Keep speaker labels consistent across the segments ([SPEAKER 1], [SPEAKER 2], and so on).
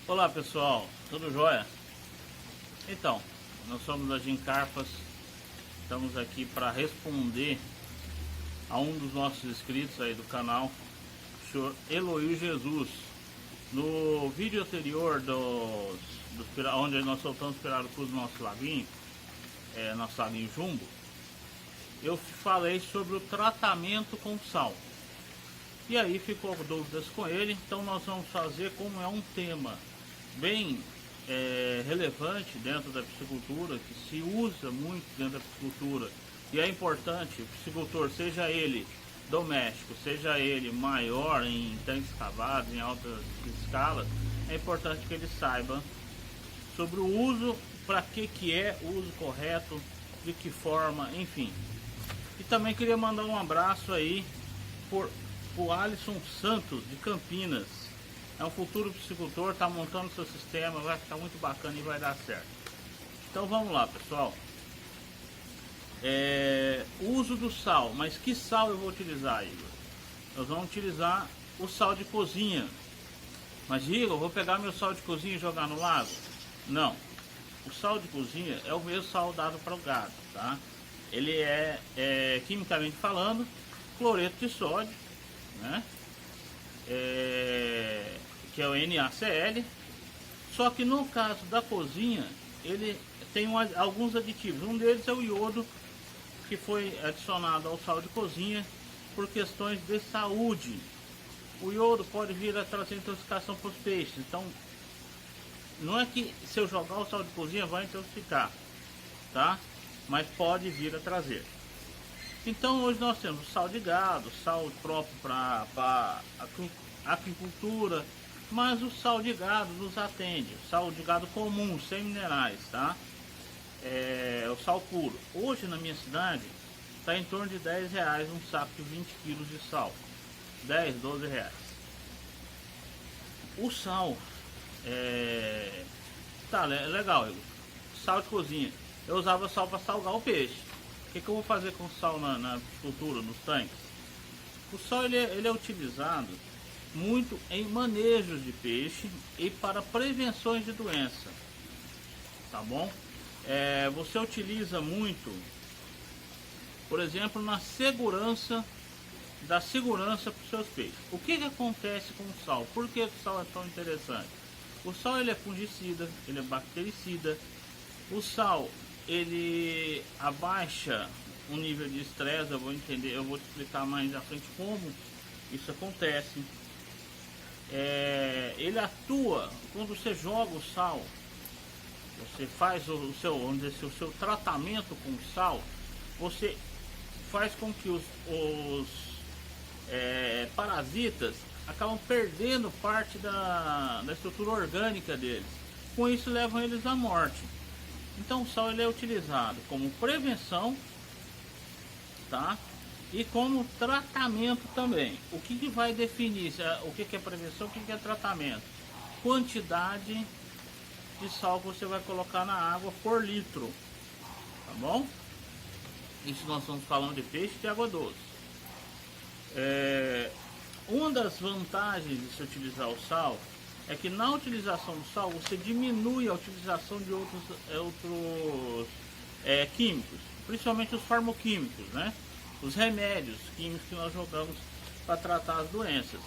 [SPEAKER 1] Olá pessoal, tudo jóia? Então, nós somos da Gincarpas, estamos aqui para responder a um dos nossos inscritos aí do canal, o senhor Eloy Jesus. No vídeo anterior onde nós soltamos pirarucu do nosso laguinho, nosso laguinho Jumbo, eu falei sobre o tratamento com sal. E aí ficou dúvidas com ele, então nós vamos fazer, como é um tema bem relevante dentro da piscicultura, que se usa muito dentro da piscicultura, e é importante o piscicultor, seja ele doméstico, seja ele maior em tanques cavados, em altas escalas, é importante que ele saiba sobre o uso, para que é o uso correto, de que forma, enfim. E também queria mandar um abraço aí o Alisson Santos de Campinas. É um futuro piscicultor, está montando seu sistema, vai ficar muito bacana e vai dar certo. Então vamos lá, pessoal. O uso do sal, mas que sal eu vou utilizar, Igor? Nós vamos utilizar o sal de cozinha. Mas Igor, eu vou pegar meu sal de cozinha e jogar no lago? Não. O sal de cozinha é o mesmo sal dado para o gado, tá? Ele quimicamente falando, cloreto de sódio, né? Que é o NaCl. Só que no caso da cozinha, ele tem alguns aditivos. Um deles é o iodo, que foi adicionado ao sal de cozinha por questões de saúde. O iodo pode vir a trazer intoxicação para os peixes. Então, não é que se eu jogar o sal de cozinha vai intoxicar, tá? Mas pode vir a trazer. Então hoje nós temos o sal de gado, sal próprio para aquicultura, mas o sal de gado nos atende, o sal de gado comum, sem minerais, tá? O sal puro. Hoje na minha cidade está em torno de R$10 um saco de 20 kg de sal, 10, 12 reais. O sal tá legal, sal de cozinha. Eu usava sal para salgar o peixe. O que eu vou fazer com o sal na piscicultura, nos tanques? O sal ele é utilizado muito em manejos de peixe e para prevenções de doença, tá bom? Você utiliza muito, por exemplo, na segurança para os seus peixes. O que acontece com o sal? Por que o sal é tão interessante? O sal ele é fungicida, ele é bactericida. O sal ele abaixa o nível de estresse. Eu vou te explicar mais à frente como isso acontece. Ele atua quando você joga o sal, você faz o seu tratamento com sal, você faz com que os parasitas acabam perdendo parte da estrutura orgânica deles. Com isso levam eles à morte. Então o sal ele é utilizado como prevenção, tá? E como tratamento também. O que vai definir o que é prevenção, o que é tratamento? Quantidade de sal que você vai colocar na água por litro, tá bom? Isso nós estamos falando de peixe e água doce. Uma das vantagens de se utilizar o sal é que na utilização do sal você diminui a utilização de outros químicos, principalmente os farmoquímicos, né? Os remédios químicos que nós jogamos para tratar as doenças.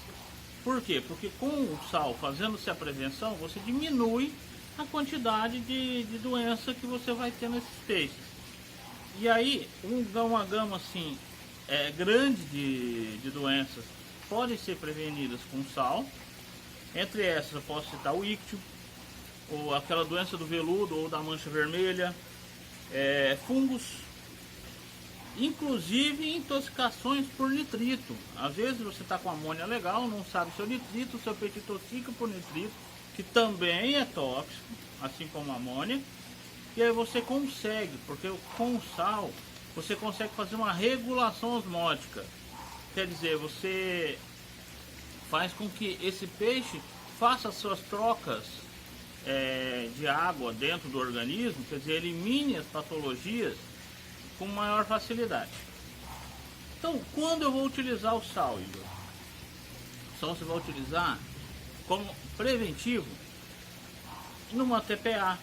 [SPEAKER 1] Por quê? Porque com o sal, fazendo-se a prevenção, você diminui a quantidade de doença que você vai ter nesses peixes. E aí, uma gama assim, grande de doenças podem ser prevenidas com sal. Entre essas eu posso citar o íctio, ou aquela doença do veludo ou da mancha vermelha, fungos, inclusive intoxicações por nitrito. Às vezes você está com amônia legal, não sabe o seu nitrito, o seu peixe intoxica por nitrito, que também é tóxico, assim como a amônia. E aí você consegue, porque com o sal você consegue fazer uma regulação osmótica. Quer dizer, você faz com que esse peixe faça as suas trocas de água dentro do organismo, quer dizer, elimine as patologias com maior facilidade. Então, quando eu vou utilizar o sal, Igor? O sal você vai utilizar como preventivo numa TPA.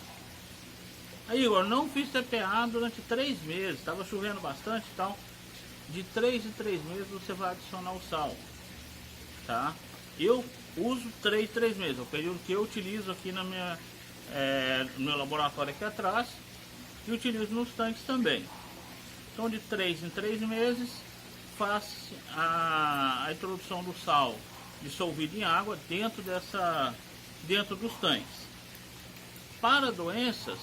[SPEAKER 1] Aí, Igor, não fiz TPA durante 3 meses, estava chovendo bastante e tal. De 3 em 3 meses você vai adicionar o sal, tá? Eu uso 3 em 3 meses, é o período que eu utilizo aqui na minha, no meu laboratório aqui atrás, e utilizo nos tanques também. Então de 3 em 3 meses faz a introdução do sal dissolvido em água dentro dos tanques. Para doenças,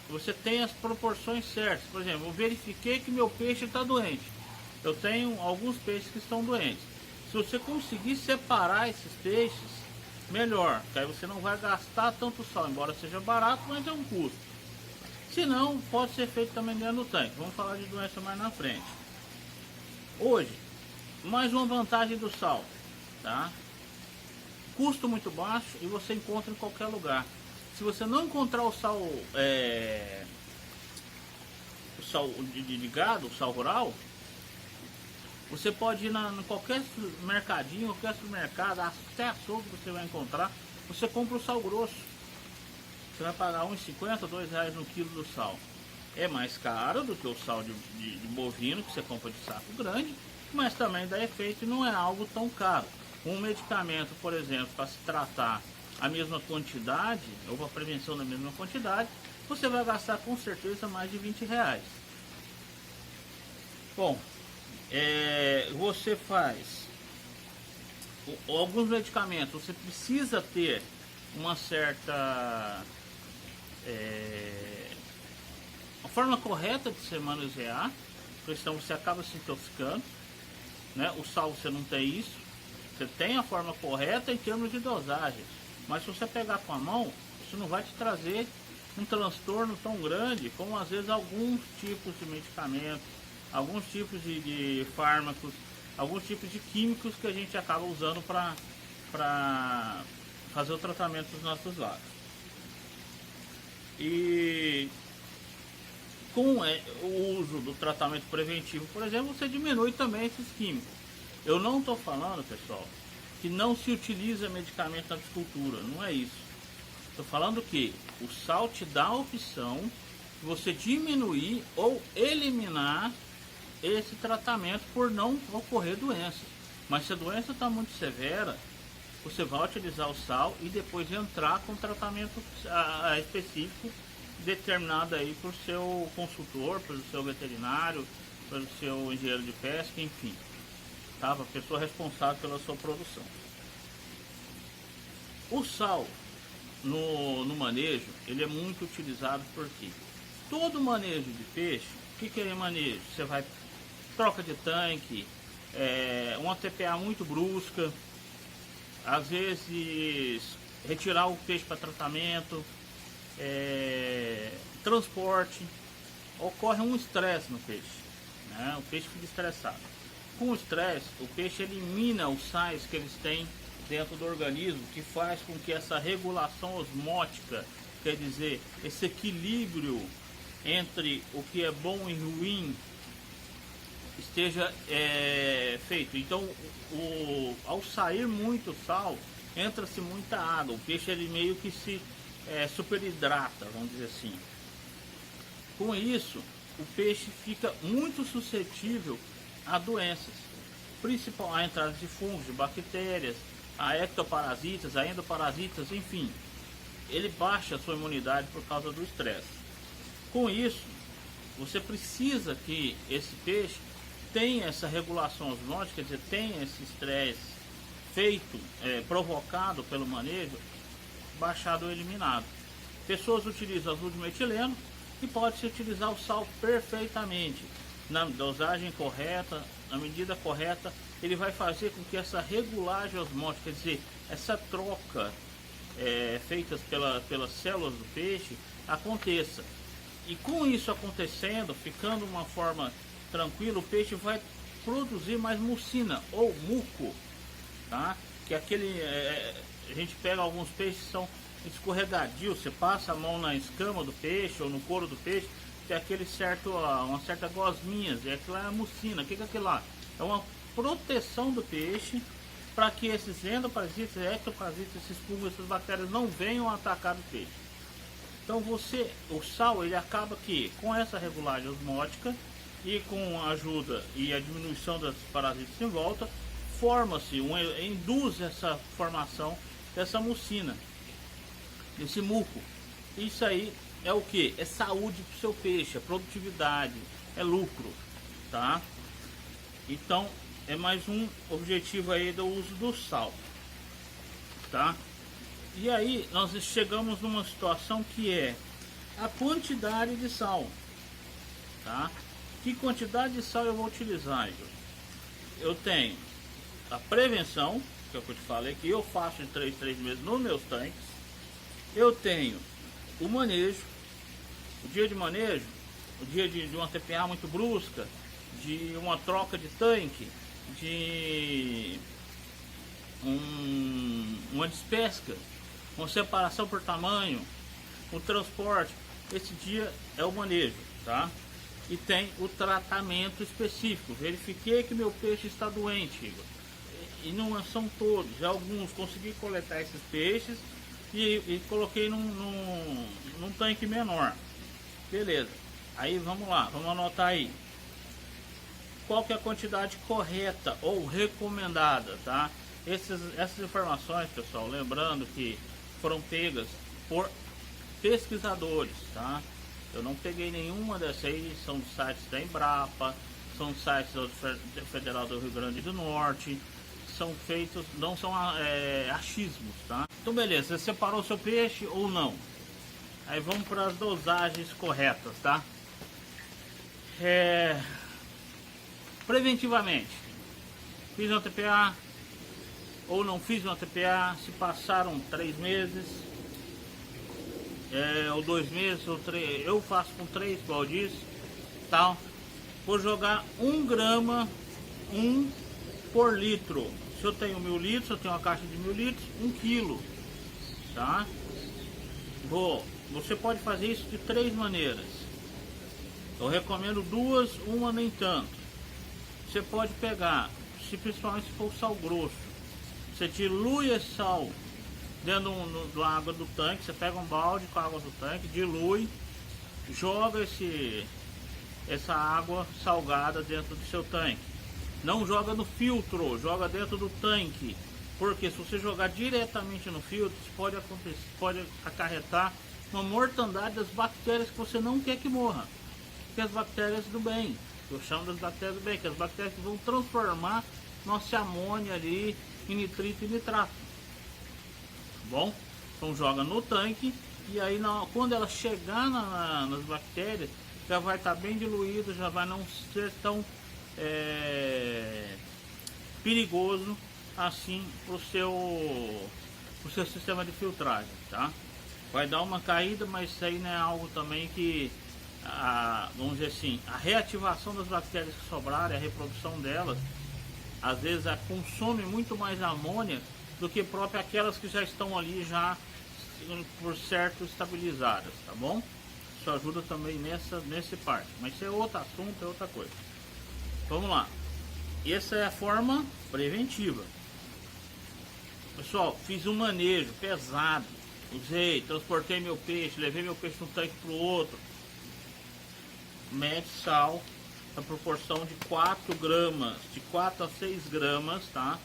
[SPEAKER 1] você tem as proporções certas. Por exemplo, eu verifiquei que meu peixe está doente. Eu tenho alguns peixes que estão doentes. Se você conseguir separar esses peixes, melhor, porque aí você não vai gastar tanto sal, embora seja barato, mas é um custo. Se não, pode ser feito também dentro do tanque. Vamos falar de doença mais na frente. Hoje, mais uma vantagem do sal, tá? Custo muito baixo e você encontra em qualquer lugar. Se você não encontrar o sal de gado, o sal rural, você pode ir em qualquer mercadinho, qualquer supermercado, até açougue você vai encontrar, você compra o sal grosso. Você vai pagar R$1,50, R$2 no quilo do sal. É mais caro do que o sal de bovino, que você compra de saco grande, mas também dá efeito e não é algo tão caro. Um medicamento, por exemplo, para se tratar a mesma quantidade, ou para prevenção da mesma quantidade, você vai gastar com certeza mais de R$20. Bom, você faz alguns medicamentos, você precisa ter uma certa a forma correta de se manusear, porque senão você acaba se intoxicando, né? O sal você não tem isso, você tem a forma correta em termos de dosagem, mas se você pegar com a mão, isso não vai te trazer um transtorno tão grande como às vezes alguns tipos de medicamentos, alguns tipos de fármacos, alguns tipos de químicos que a gente acaba usando para fazer o tratamento dos nossos lagos. E com o uso do tratamento preventivo, por exemplo, você diminui também esses químicos. Eu não estou falando, pessoal, que não se utiliza medicamento na apicultura, não é isso. Estou falando que o sal te dá a opção de você diminuir ou eliminar esse tratamento por não ocorrer doença. Mas se a doença está muito severa, você vai utilizar o sal e depois entrar com tratamento específico determinado aí por seu consultor, pelo seu veterinário, pelo seu engenheiro de pesca, enfim, tá? A pessoa responsável pela sua produção. O sal no manejo, ele é muito utilizado porque todo manejo de peixe, o que é manejo? Você vai, troca de tanque, uma TPA muito brusca, às vezes retirar o peixe para tratamento, transporte, ocorre um estresse no peixe, né? O peixe fica estressado. Com o estresse, o peixe elimina os sais que eles têm dentro do organismo, que faz com que essa regulação osmótica, quer dizer, esse equilíbrio entre o que é bom e ruim, esteja feito. Então, ao sair muito sal, entra-se muita água, o peixe ele meio que se superidrata, vamos dizer assim. Com isso, o peixe fica muito suscetível a doenças, principalmente a entrada de fungos, de bactérias, a ectoparasitas, a endoparasitas, enfim. Ele baixa a sua imunidade por causa do estresse. Com isso, você precisa que esse peixe tenha essa regulação osmótica, quer dizer, tenha esse estresse feito, provocado pelo manejo, baixado ou eliminado. Pessoas utilizam azul de metileno e pode-se utilizar o sal perfeitamente, na dosagem correta, na medida correta. Ele vai fazer com que essa regulagem osmótica, quer dizer, essa troca feita pelas células do peixe, aconteça. E com isso acontecendo, ficando de uma forma tranquila, o peixe vai produzir mais mucina ou muco, tá? Que é aquele, a gente pega alguns peixes que são escorregadios, você passa a mão na escama do peixe ou no couro do peixe, tem aquele uma certa gosminhas, e aquilo é a mucina. O que é aquilo lá? É uma proteção do peixe para que esses endoparasitas, ectoparasitas, esses fungos, essas bactérias não venham atacar o peixe. Então o sal ele acaba que com essa regulagem osmótica e com a ajuda e a diminuição das parasitas em volta, forma-se, induz essa formação dessa mucina, desse muco. Isso aí é o que? É saúde para o seu peixe, é produtividade, é lucro, tá? Então é mais um objetivo aí do uso do sal, tá? E aí nós chegamos numa situação que é a quantidade de sal, tá? Que quantidade de sal eu vou utilizar, Igor? Eu tenho a prevenção, que é o que eu te falei, que eu faço em 3 meses nos meus tanques. Eu tenho o manejo, o dia de manejo, o dia de uma TPA muito brusca, de uma troca de tanque, de uma despesca, com separação por tamanho, o transporte. Esse dia é o manejo, tá? E tem o tratamento específico. Verifiquei que meu peixe está doente, Igor. E não são todos, alguns consegui coletar esses peixes e coloquei num tanque menor. Beleza. Aí vamos lá, vamos anotar aí. Qual que é a quantidade correta ou recomendada, tá? Essas informações, pessoal, lembrando que foram pegas por pesquisadores, tá? Eu não peguei nenhuma dessas aí, são sites da Embrapa, são sites do Federal do Rio Grande do Norte, são feitos, não são achismos, tá? Então beleza, você separou seu peixe ou não? Aí vamos para as dosagens corretas, tá? Preventivamente, fiz uma TPA ou não fiz uma TPA, se passaram 3 meses, ou 2 meses, ou 3, eu faço com 3, igual disso, tal. Vou jogar 1 grama, 1 por litro. Se eu tenho 1000 litros, eu tenho uma caixa de 1000 litros, 1 quilo, tá? Você pode fazer isso de 3 maneiras. Eu recomendo 2, uma nem tanto. Você pode pegar, principalmente se for sal grosso, você dilui esse sal dentro da água do tanque, você pega um balde com a água do tanque, dilui, joga essa água salgada dentro do seu tanque. Não joga no filtro, joga dentro do tanque, porque se você jogar diretamente no filtro, isso pode acarretar uma mortandade das bactérias que você não quer que morra, que as bactérias do bem, eu chamo das bactérias do bem, que as bactérias que vão transformar nossa amônia ali em nitrito e nitrato. Bom, então joga no tanque e aí quando ela chegar nas bactérias, já vai estar bem diluído, já vai não ser tão perigoso assim para o seu sistema de filtragem, tá? Vai dar uma caída, mas isso aí não é algo também que, vamos dizer assim, a reativação das bactérias que sobrarem, a reprodução delas, às vezes consome muito mais amônia do que própria aquelas que já estão ali já por certo estabilizadas, tá bom? Isso ajuda também nessa parte, mas isso é outro assunto, é outra coisa. Vamos lá, essa é a forma preventiva. Pessoal, fiz um manejo pesado, usei, transportei meu peixe, levei meu peixe de um tanque para o outro. Mede sal na proporção de 4 gramas, de 4 a 6 gramas, tá?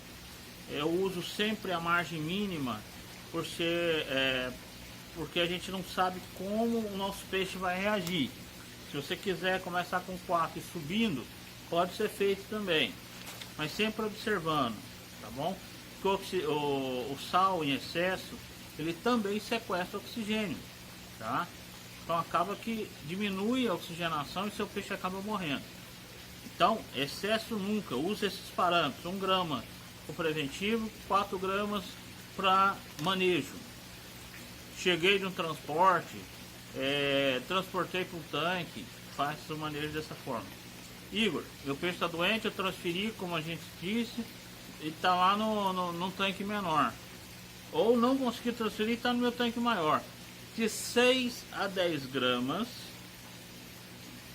[SPEAKER 1] Eu uso sempre a margem mínima porque a gente não sabe como o nosso peixe vai reagir. Se você quiser começar com 4 e subindo, pode ser feito também, mas sempre observando, tá bom? Porque o sal em excesso, ele também sequestra oxigênio, tá? Então acaba que diminui a oxigenação e seu peixe acaba morrendo. Então, excesso nunca, use esses parâmetros, 1 grama para preventivo, 4 gramas para manejo. Cheguei de um transporte, transportei para um tanque, faço o manejo dessa forma. Igor, meu peixe está doente, eu transferi, como a gente disse, e está lá no tanque menor. Ou não consegui transferir, está no meu tanque maior. De 6 a 10 gramas.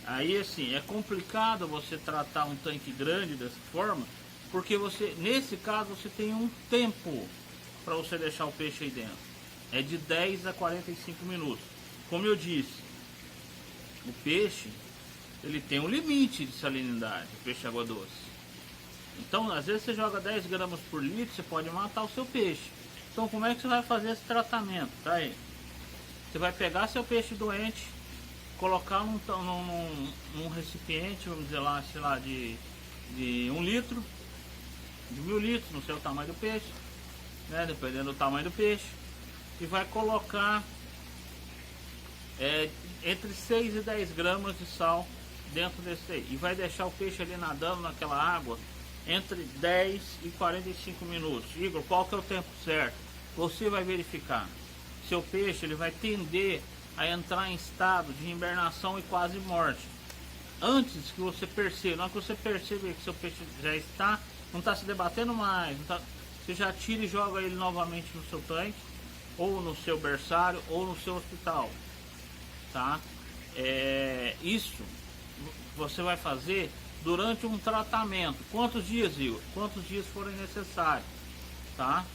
[SPEAKER 1] Aí assim, é complicado você tratar um tanque grande dessa forma, porque nesse caso você tem um tempo para você deixar o peixe aí dentro. É de 10 a 45 minutos. como eu disse, o peixe ele tem um limite de salinidade, o peixe água doce. Então, às vezes você joga 10 gramas por litro, você pode matar o seu peixe. Então, como é que você vai fazer esse tratamento? Tá aí. Você vai pegar seu peixe doente, colocar num recipiente, vamos dizer lá, sei lá, de 1 litro, de 1000 litros, não sei o tamanho do peixe, né? Dependendo do tamanho do peixe, e vai colocar entre 6 e 10 gramas de sal dentro desse aí, e vai deixar o peixe ali nadando naquela água entre 10 e 45 minutos. Igor, qual que é o tempo certo? Você vai verificar. Seu peixe ele vai tender a entrar em estado de hibernação e quase morte. Antes que você perceba, na hora que você perceber que seu peixe já não está se debatendo mais, você já tira e joga ele novamente no seu tanque, ou no seu berçário, ou no seu hospital. Tá? Isso você vai fazer durante um tratamento. Quantos dias, Igor? Quantos dias forem necessários, tá?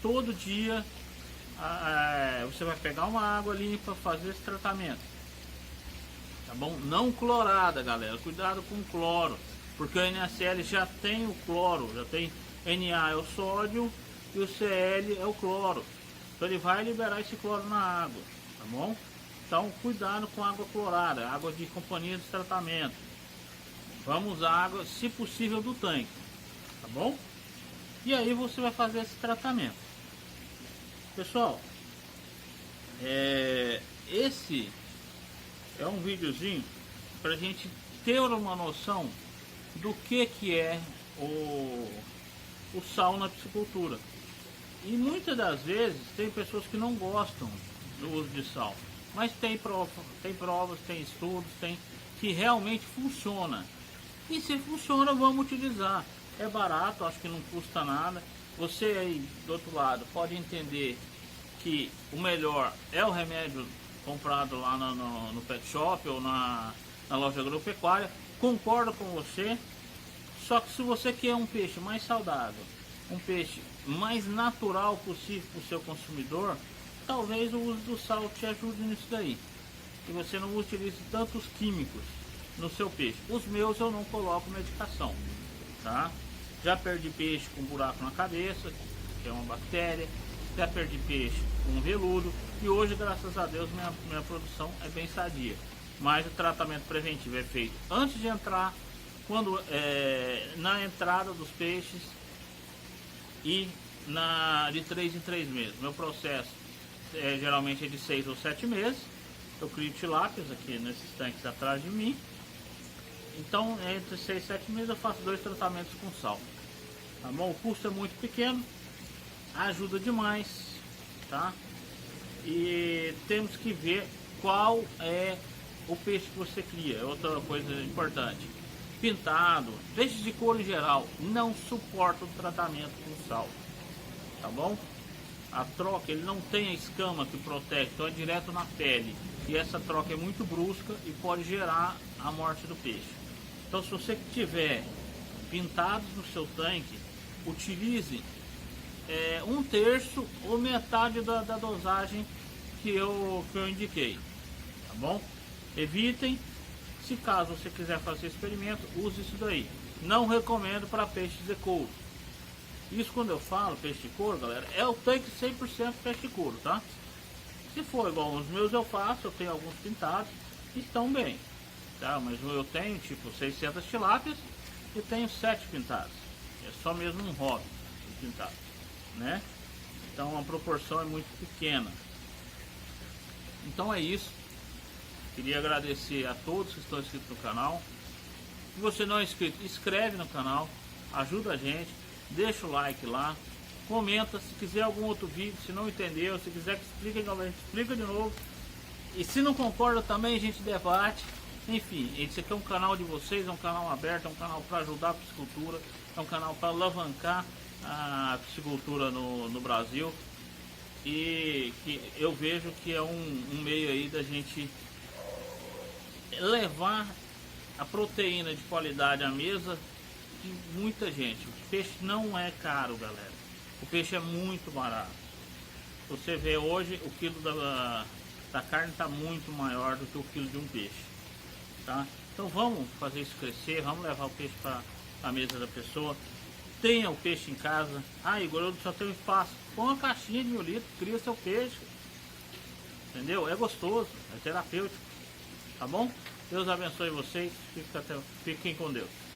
[SPEAKER 1] Todo dia você vai pegar uma água limpa, fazer esse tratamento, tá bom? Não clorada, galera, cuidado com o cloro, porque o NaCl já tem o cloro, já tem Na é o sódio e o Cl é o cloro, então ele vai liberar esse cloro na água, tá bom? Então cuidado com água clorada, água de companhia de tratamento. Vamos usar água, se possível, do tanque, tá bom? E aí você vai fazer esse tratamento. Pessoal, esse é um videozinho para a gente ter uma noção do que é o sal na piscicultura. E muitas das vezes tem pessoas que não gostam do uso de sal, mas tem provas, tem estudos, que realmente funciona. E se funciona, vamos utilizar. É barato, acho que não custa nada. Você aí do outro lado pode entender que o melhor é o remédio comprado lá no pet shop ou na loja agropecuária. Concordo com você. Só que se você quer um peixe mais saudável, um peixe mais natural possível para o seu consumidor, talvez o uso do sal te ajude nisso daí. E você não utilize tantos químicos no seu peixe. Os meus eu não coloco medicação, tá? Já perdi peixe com buraco na cabeça, que é uma bactéria. Já perdi peixe com veludo. E hoje, graças a Deus, minha produção é bem sadia. Mas o tratamento preventivo é feito antes de entrar, na entrada dos peixes e de 3 em 3 meses. Meu processo geralmente é de 6 ou 7 meses. Eu crio tilápias aqui nesses tanques atrás de mim. Então, entre 6 e 7 meses eu faço 2 tratamentos com sal. Tá bom? O custo é muito pequeno, ajuda demais, tá? E temos que ver qual é o peixe que você cria. Outra coisa importante: pintado, peixes de couro em geral, não suportam o tratamento com sal, tá bom? A troca, ele não tem a escama que protege, então é direto na pele. E essa troca é muito brusca e pode gerar a morte do peixe. Então, se você tiver pintados no seu tanque, utilize 1/3 ou metade da dosagem que eu indiquei, tá bom? Evitem. Se caso você quiser fazer experimento, use isso daí. Não recomendo para peixes de couro. Isso, quando eu falo peixe de couro, galera, é o tanque 100% peixe de couro, tá? Se for igual os meus eu faço, eu tenho alguns pintados, estão bem, tá? Mas eu tenho tipo 600 tilápias e tenho 7 pintados. É só mesmo um hobby de pintado, né? Então a proporção é muito pequena. Então é isso. Queria agradecer a todos que estão inscritos no canal. Se você não é inscrito, inscreve no canal, ajuda a gente, deixa o like lá, comenta se quiser algum outro vídeo, se não entendeu, se quiser que explique, a gente explica de novo. E se não concorda também a gente debate. Enfim, esse aqui é um canal de vocês, é um canal aberto, é um canal para ajudar a piscicultura, é um canal para alavancar a piscicultura no Brasil. E que eu vejo que é um meio aí da gente levar a proteína de qualidade à mesa de muita gente. O peixe não é caro, galera. O peixe é muito barato. Você vê hoje o quilo da da carne está muito maior do que o quilo de um peixe, tá? Então vamos fazer isso crescer, vamos levar o peixe para a mesa da pessoa. Tenha o peixe em casa. Ah, Igor, eu só tenho espaço. Põe uma caixinha de 1 litro, cria seu peixe. Entendeu? É gostoso, é terapêutico. Tá bom? Deus abençoe vocês. Fiquem com Deus.